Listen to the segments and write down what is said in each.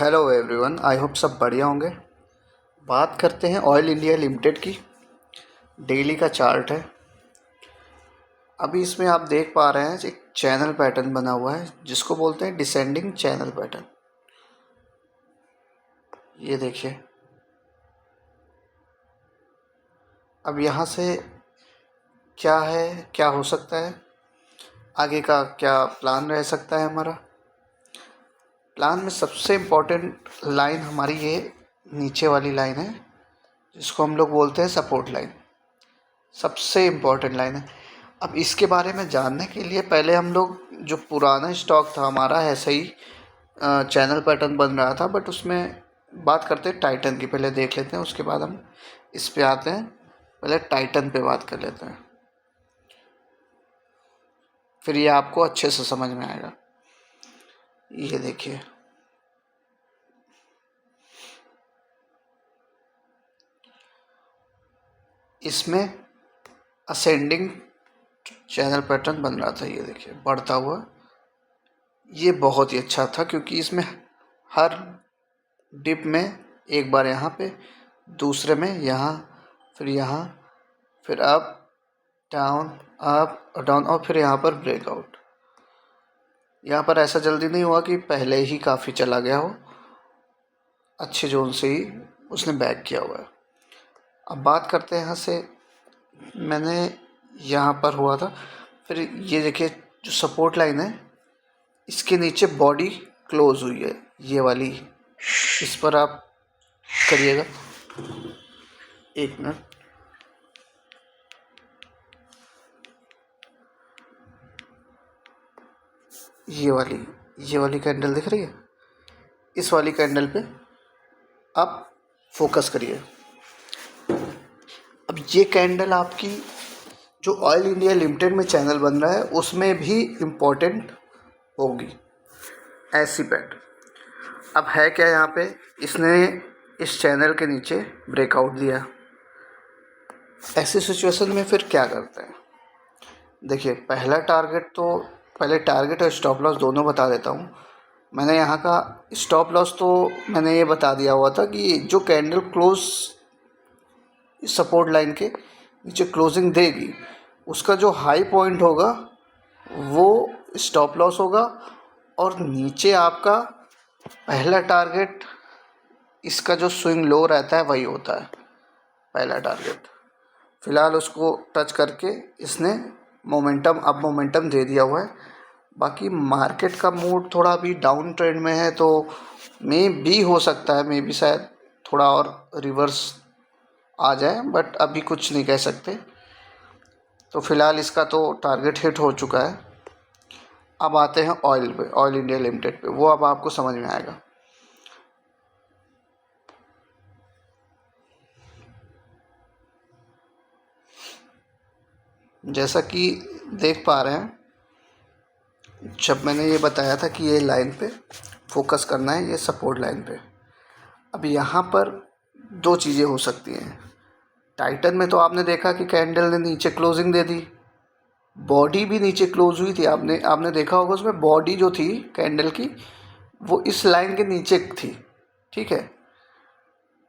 Hello everyone, I hope सब बढ़िया होंगे। बात करते हैं ऑयल इंडिया लिमिटेड की। डेली का चार्ट है। अभी इसमें आप देख पा रहे हैं एक चैनल पैटर्न बना हुआ है जिसको बोलते हैं डिसेंडिंग चैनल पैटर्न। ये देखिए, अब यहाँ से क्या है, क्या हो सकता है, आगे का क्या प्लान रह सकता है। हमारा प्लान में सबसे इम्पोर्टेंट लाइन हमारी ये नीचे वाली लाइन है जिसको हम लोग बोलते हैं सपोर्ट लाइन। सबसे इम्पोर्टेंट लाइन है। अब इसके बारे में जानने के लिए पहले हम लोग, जो पुराना स्टॉक था हमारा, ऐसे ही चैनल पैटर्न बन रहा था, बट उसमें बात करते हैं टाइटन की। पहले देख लेते हैं, उसके बाद हम इस पे आते हैं। पहले टाइटन पे बात कर लेते हैं, फिर ये आपको अच्छे से समझ में आएगा। ये देखिए, इसमें असेंडिंग चैनल पैटर्न बन रहा था। ये देखिए, बढ़ता हुआ। ये बहुत ही अच्छा था क्योंकि इसमें हर डिप में एक बार यहाँ पे, दूसरे में यहाँ, फिर यहाँ, फिर अप डाउन, अप डाउन, और फिर यहाँ पर ब्रेकआउट। यहाँ पर ऐसा जल्दी नहीं हुआ कि पहले ही काफ़ी चला गया हो, अच्छे जोन से ही उसने बैक किया हुआ है। अब बात करते हैं यहाँ से, मैंने यहाँ पर हुआ था। फिर ये देखिए, जो सपोर्ट लाइन है इसके नीचे बॉडी क्लोज हुई है, ये वाली। इस पर आप करिएगा, एक मिनट। ये वाली कैंडल दिख रही है, इस वाली कैंडल पे आप फोकस करिए। अब ये कैंडल आपकी, जो ऑयल इंडिया लिमिटेड में चैनल बन रहा है उसमें भी इम्पोर्टेंट होगी ऐसी पैटर्न। अब है क्या यहाँ पे, इसने इस चैनल के नीचे ब्रेकआउट दिया। ऐसी सिचुएशन में फिर क्या करते हैं, देखिए, पहले टारगेट और स्टॉप लॉस दोनों बता देता हूँ। मैंने यहाँ का स्टॉप लॉस तो मैंने ये बता दिया हुआ था कि जो कैंडल क्लोज सपोर्ट लाइन के नीचे क्लोजिंग देगी, उसका जो हाई पॉइंट होगा वो स्टॉप लॉस होगा, और नीचे आपका पहला टारगेट, इसका जो स्विंग लो रहता है वही होता है पहला टारगेट। फ़िलहाल उसको टच करके इसने मोमेंटम दे दिया हुआ है। बाकी मार्केट का मूड थोड़ा अभी डाउन ट्रेंड में है, तो मे भी हो सकता है, मे भी शायद थोड़ा और रिवर्स आ जाए, बट अभी कुछ नहीं कह सकते। तो फ़िलहाल इसका तो टारगेट हिट हो चुका है। अब आते हैं ऑयल पे, ऑयल इंडिया लिमिटेड पे, वो अब आपको समझ में आएगा। जैसा कि देख पा रहे हैं, जब मैंने ये बताया था कि ये लाइन पे फोकस करना है, ये सपोर्ट लाइन पे। अब यहाँ पर दो चीज़ें हो सकती हैं। टाइटन में तो आपने देखा कि कैंडल ने नीचे क्लोजिंग दे दी, बॉडी भी नीचे क्लोज हुई थी। आपने देखा होगा, उसमें बॉडी जो थी कैंडल की वो इस लाइन के नीचे थी, ठीक है।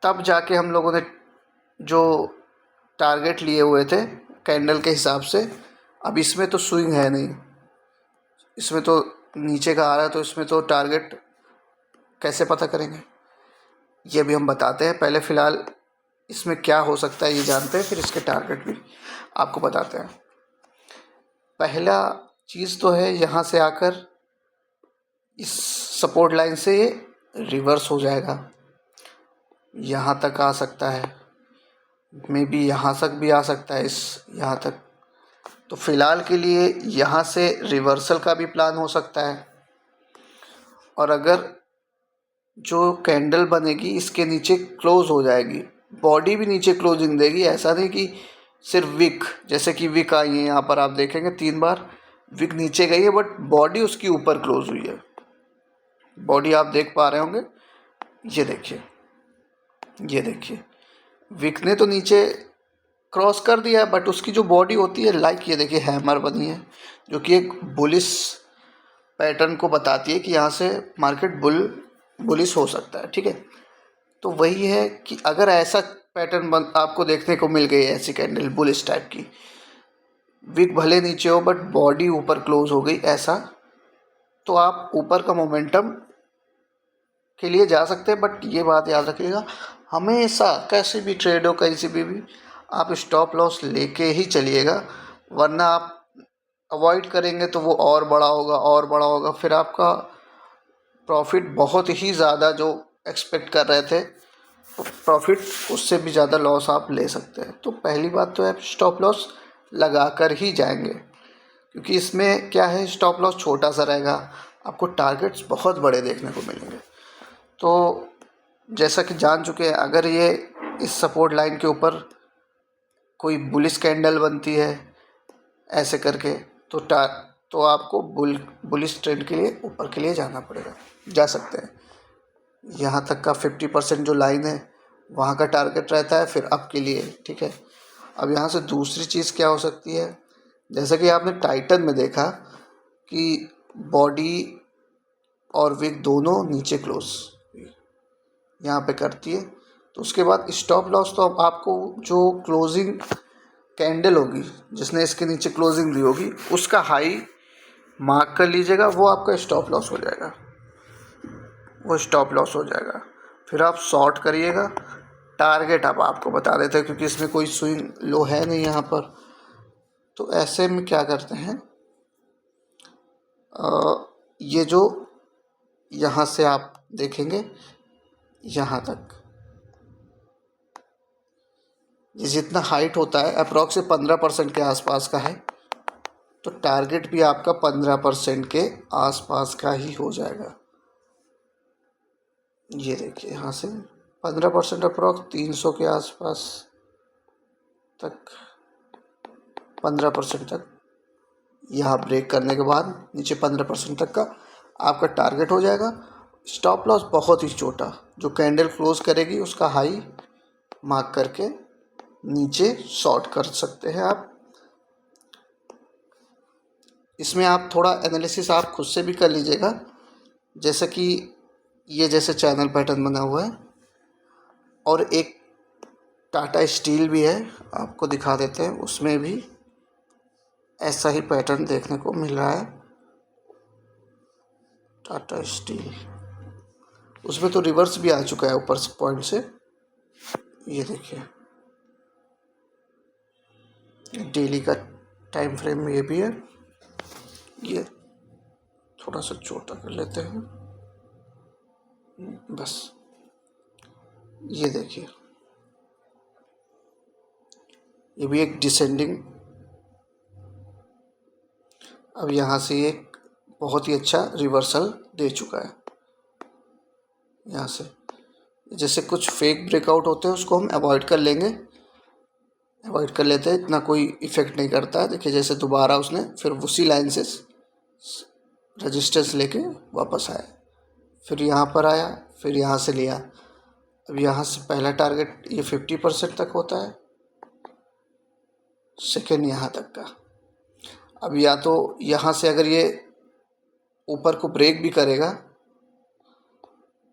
तब जाके हम लोगों ने जो टारगेट लिए हुए थे कैंडल के हिसाब से, अब इसमें तो स्विंग है नहीं, इसमें तो नीचे का आ रहा है, तो इसमें तो टारगेट कैसे पता करेंगे, ये भी हम बताते हैं। पहले फ़िलहाल इसमें क्या हो सकता है ये जानते हैं, फिर इसके टारगेट भी आपको बताते हैं। पहला चीज़ तो है, यहाँ से आकर इस सपोर्ट लाइन से ये रिवर्स हो जाएगा, यहाँ तक आ सकता है, मे बी यहाँ तक भी आ सकता है, इस यहाँ तक। तो फ़िलहाल के लिए यहाँ से रिवर्सल का भी प्लान हो सकता है। और अगर जो कैंडल बनेगी इसके नीचे क्लोज हो जाएगी, बॉडी भी नीचे क्लोजिंग देगी, ऐसा नहीं कि सिर्फ विक, जैसे कि विक आई है, यहाँ पर आप देखेंगे 3 बार विक नीचे गई है, बट बॉडी उसकी ऊपर क्लोज हुई है। बॉडी आप देख पा रहे होंगे, ये देखिए विक ने तो नीचे क्रॉस कर दिया है, बट उसकी जो बॉडी होती है, लाइक ये देखिए हैमर बनी है, जो कि एक बुलिश पैटर्न को बताती है कि यहाँ से मार्केट बुल बुलिश हो सकता है, ठीक है। तो वही है कि अगर ऐसा पैटर्न बन आपको देखने को मिल गई, ऐसी कैंडल बुलिश टाइप की, विक भले नीचे हो बट बॉडी ऊपर क्लोज हो गई ऐसा, तो आप ऊपर का मोमेंटम के लिए जा सकते हैं। बट ये बात याद रखिएगा, हमेशा कैसे भी ट्रेड हो, कहीं से भी आप स्टॉप लॉस लेके ही चलिएगा, वरना आप अवॉइड करेंगे तो वो और बड़ा होगा और बड़ा होगा, फिर आपका प्रॉफिट बहुत ही ज़्यादा जो एक्सपेक्ट कर रहे थे प्रॉफिट, उससे भी ज़्यादा लॉस आप ले सकते हैं। तो पहली बात तो है स्टॉप लॉस लगा कर ही जाएंगे, क्योंकि इसमें क्या है, स्टॉप लॉस छोटा सा रहेगा, आपको टारगेट्स बहुत बड़े देखने को मिलेंगे। तो जैसा कि जान चुके हैं, अगर ये इस सपोर्ट लाइन के ऊपर कोई बुलिश कैंडल बनती है ऐसे करके, तो आपको बुलिश ट्रेंड के लिए ऊपर के लिए जाना पड़ेगा, जा सकते हैं। यहाँ तक का 50% जो लाइन है वहाँ का टारगेट रहता है फिर अप के लिए, ठीक है। अब यहाँ से दूसरी चीज़ क्या हो सकती है, जैसा कि आपने टाइटन में देखा कि बॉडी और विक दोनों नीचे क्लोज यहाँ पे करती है, तो उसके बाद स्टॉप लॉस तो अब आपको जो क्लोजिंग कैंडल होगी जिसने इसके नीचे क्लोजिंग दी होगी उसका हाई मार्क कर लीजिएगा, वो आपका स्टॉप लॉस हो जाएगा, वो स्टॉप लॉस हो जाएगा। फिर आप शॉर्ट करिएगा, टारगेट अब आपको बता देते हैं क्योंकि इसमें कोई स्विंग लो है नहीं यहाँ पर। तो ऐसे में क्या करते हैं, ये जो यहाँ से आप देखेंगे यहाँ तक ये जितना हाइट होता है अप्रॉक्स 15% के आसपास का है, तो टारगेट भी आपका 15% के आसपास का ही हो जाएगा। ये देखिए यहाँ से 15% अप्रॉक्स 300 के आसपास तक, 15% तक यहाँ ब्रेक करने के बाद नीचे 15% तक का आपका टारगेट हो जाएगा। स्टॉप लॉस बहुत ही छोटा, जो कैंडल क्लोज करेगी उसका हाई मार्क करके नीचे शॉर्ट कर सकते हैं आप। इसमें आप थोड़ा एनालिसिस आप खुद से भी कर लीजिएगा, जैसे कि ये जैसे चैनल पैटर्न बना हुआ है और एक टाटा स्टील भी है, आपको दिखा देते हैं, उसमें भी ऐसा ही पैटर्न देखने को मिल रहा है। टाटा स्टील, उसमें तो रिवर्स भी आ चुका है ऊपर पॉइंट से, ये देखिए डेली का टाइम फ्रेम में ये भी है। ये थोड़ा सा छोटा कर लेते हैं बस, ये देखिए ये भी एक डिसेंडिंग, अब यहाँ से एक बहुत ही अच्छा रिवर्सल दे चुका है। यहाँ से जैसे कुछ फेक ब्रेकआउट होते हैं उसको हम अवॉइड कर लेंगे, अवॉइड कर लेते हैं, इतना कोई इफ़ेक्ट नहीं करता है। देखिए जैसे दोबारा उसने फिर उसी लाइन से रजिस्टेंस लेके वापस आया, फिर यहाँ पर आया, फिर यहाँ से लिया। अब यहाँ से पहला टारगेट ये 50% तक होता है, सेकेंड यहाँ तक का। अब या तो यहाँ से अगर ये ऊपर को ब्रेक भी करेगा,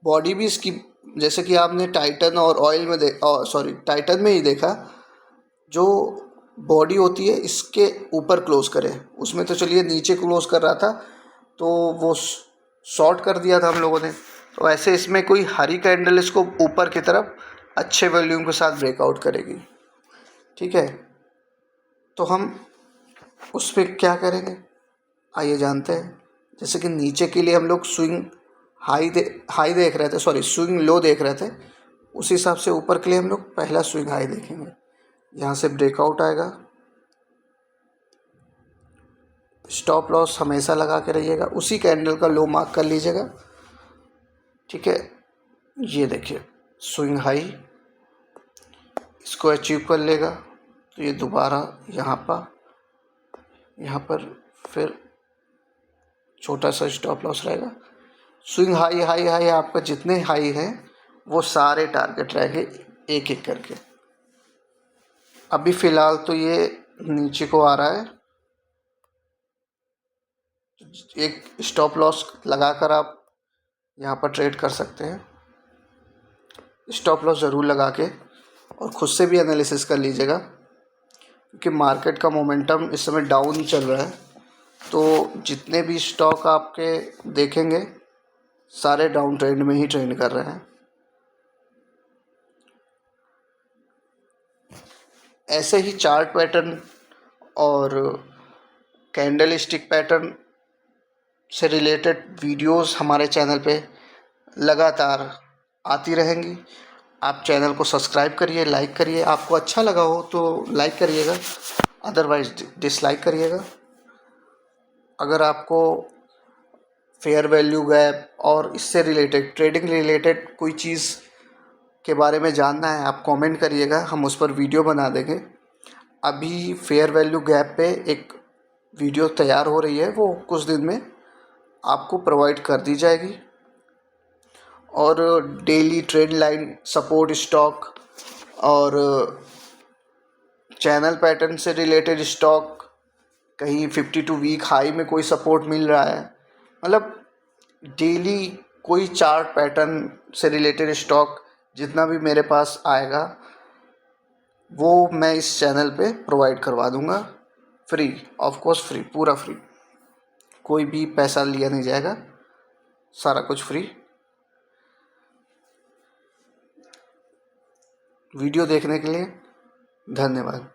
बॉडी भी इसकी जैसे कि आपने टाइटन और ऑयल में टाइटन में ही देखा, जो बॉडी होती है इसके ऊपर क्लोज करे, उसमें तो चलिए नीचे क्लोज कर रहा था तो वो शॉर्ट कर दिया था हम लोगों ने। तो ऐसे इसमें कोई हरी कैंडल इसको ऊपर की तरफ अच्छे वॉल्यूम के साथ ब्रेकआउट करेगी, ठीक है। तो हम उस पर क्या करेंगे आइए जानते हैं। जैसे कि नीचे के लिए हम लोग स्विंग हाई देख रहे थे, स्विंग लो देख रहे थे, उस हिसाब से ऊपर के लिए हम लोग पहला स्विंग हाई देखेंगे। यहाँ से ब्रेकआउट आएगा, स्टॉप लॉस हमेशा लगा के रहिएगा, उसी कैंडल का लो मार्क कर लीजिएगा, ठीक है। ये देखिए स्विंग हाई इसको अचीव कर लेगा तो ये दोबारा यहाँ पर फिर छोटा सा स्टॉप लॉस रहेगा। स्विंग हाई हाई हाई आपका जितने हाई हैं वो सारे टारगेट रहेंगे एक एक करके। अभी फ़िलहाल तो ये नीचे को आ रहा है, एक स्टॉप लॉस लगाकर आप यहाँ पर ट्रेड कर सकते हैं। स्टॉप लॉस ज़रूर लगा के और ख़ुद से भी एनालिसिस कर लीजिएगा, क्योंकि मार्केट का मोमेंटम इस समय डाउन चल रहा है। तो जितने भी स्टॉक आपके देखेंगे सारे डाउन ट्रेंड में ही ट्रेंड कर रहे हैं। ऐसे ही चार्ट पैटर्न और कैंडल स्टिक पैटर्न से रिलेटेड वीडियोस हमारे चैनल पे लगातार आती रहेंगी। आप चैनल को सब्सक्राइब करिए, लाइक करिए। आपको अच्छा लगा हो तो लाइक करिएगा, अदरवाइज डिसलाइक करिएगा। अगर आपको फेयर वैल्यू गैप और इससे रिलेटेड, ट्रेडिंग रिलेटेड कोई चीज़ के बारे में जानना है, आप कमेंट करिएगा, हम उस पर वीडियो बना देंगे। अभी फेयर वैल्यू गैप पे एक वीडियो तैयार हो रही है, वो कुछ दिन में आपको प्रोवाइड कर दी जाएगी। और daily trend line, support stock और चैनल पैटर्न से रिलेटेड स्टॉक, कहीं 52 वीक हाई में कोई सपोर्ट मिल रहा है, मतलब डेली कोई चार्ट पैटर्न से रिलेटेड स्टॉक जितना भी मेरे पास आएगा वो मैं इस चैनल पे प्रोवाइड करवा दूंगा, फ्री, ऑफ कोर्स फ्री, पूरा फ्री। कोई भी पैसा लिया नहीं जाएगा, सारा कुछ फ्री। वीडियो देखने के लिए धन्यवाद।